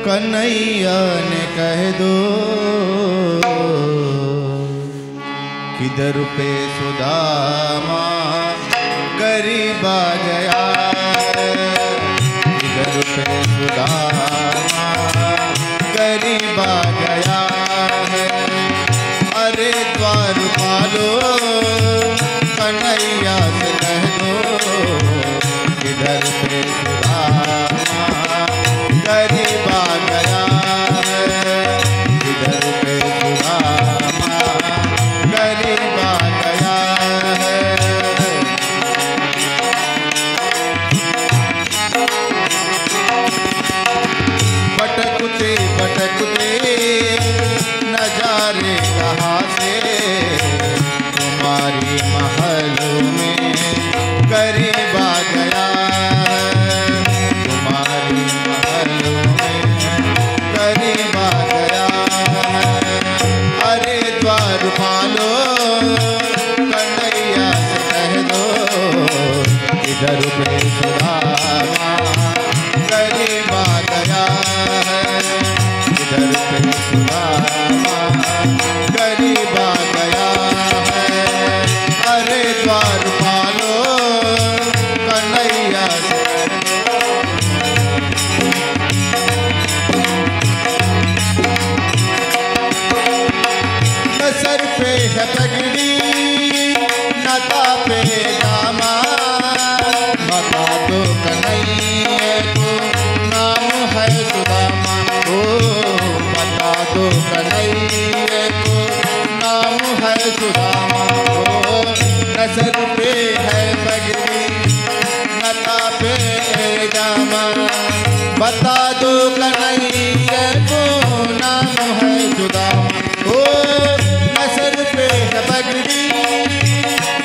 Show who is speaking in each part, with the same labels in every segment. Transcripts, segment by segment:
Speaker 1: कन्हैया ने कह दो किधर पे सुदामा गरीब आ गया, किधर पे सुदामा गरीब आ गया है। अरे द्वार पालो कन्हैया से कह दो किधर पे सुदामा गरीब आ गया है, किधर पे सुदामा गरीब आ गया है। भटकते भटकते नजारे कहाँ से तुम्हारी महल में गरीब आ गया है, तुम्हारी महल में गरीब आ गया है। अरे द्वार पालो कन्हैया से कह दो इधर पे सुदामा गरीब आ गया है, इधर पे सुदामा गरीब आ गया है। अरे द्वार पालो कन्हैया से सर पे है पगड़ी नता पे दामा, बता दो कन्हैया को नाम है सुदामा, ओ बता दो कन्हैया को नाम है सुदामा। ओ नसर पे है पगड़ी नता पे दामा, बता दो कन्हैया को नाम है सुदामा। ओ नसर पे है पगड़ी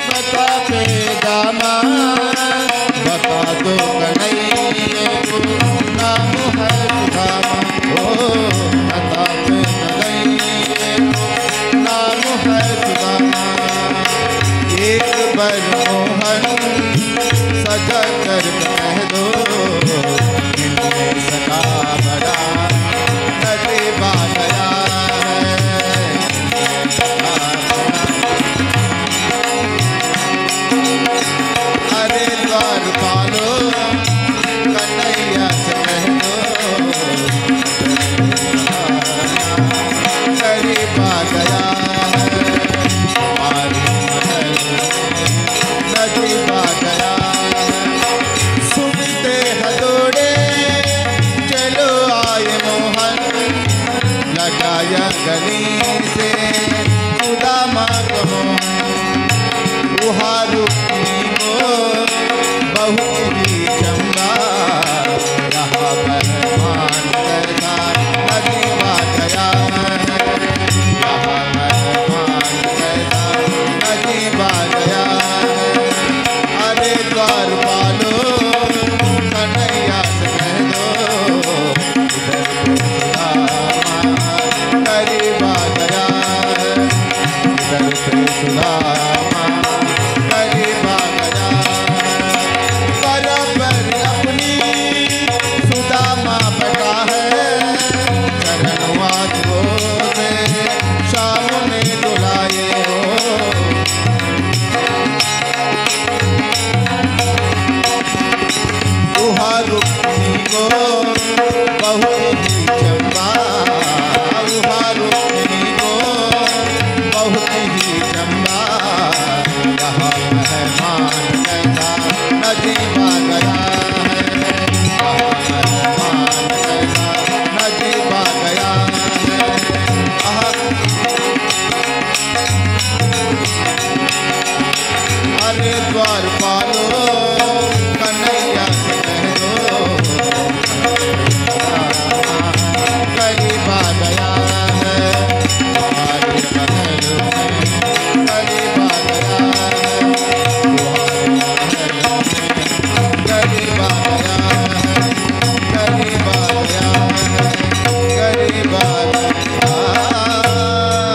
Speaker 1: नता पे दामा, बता दो कन्हैया को नाम है सुदामा। ओ नता पे कन्हैया को नाम है सुदामा। एक बार मोहन सजा कर कह दो मिलने सका बड़ा नसीब आ गया है। अरे द्वार पालो कन्हैया से कह दो गरीब आ गया है, हमारी महल नसीब आ गया है। सुनते हथौड़े चलो आए मोहन, लगाया गली से सुदामा को उहारू को बहुत ही चंगा रहा मेहमान करना नसीब आ गया है, रहा मेहमान करना नसीब आ गया है। अरे द्वार पालो कन्हैया से कह दो इधर पे सुदामा गरीब आ गया है, इधर पे सुदामा गरीब आ गया है। बराबर अपनी सुदामा बटा है, चरणवाद को से शाम ने बुलाए हो। रुक्मिणी को बहुत ही चंबा, रुक्मिणी को बहुत ही चंबा, रहा मेहमान कैसा नसीब आ गया है, रहा मेहमान कैसा नसीब आ गया है। अरे द्वार पालो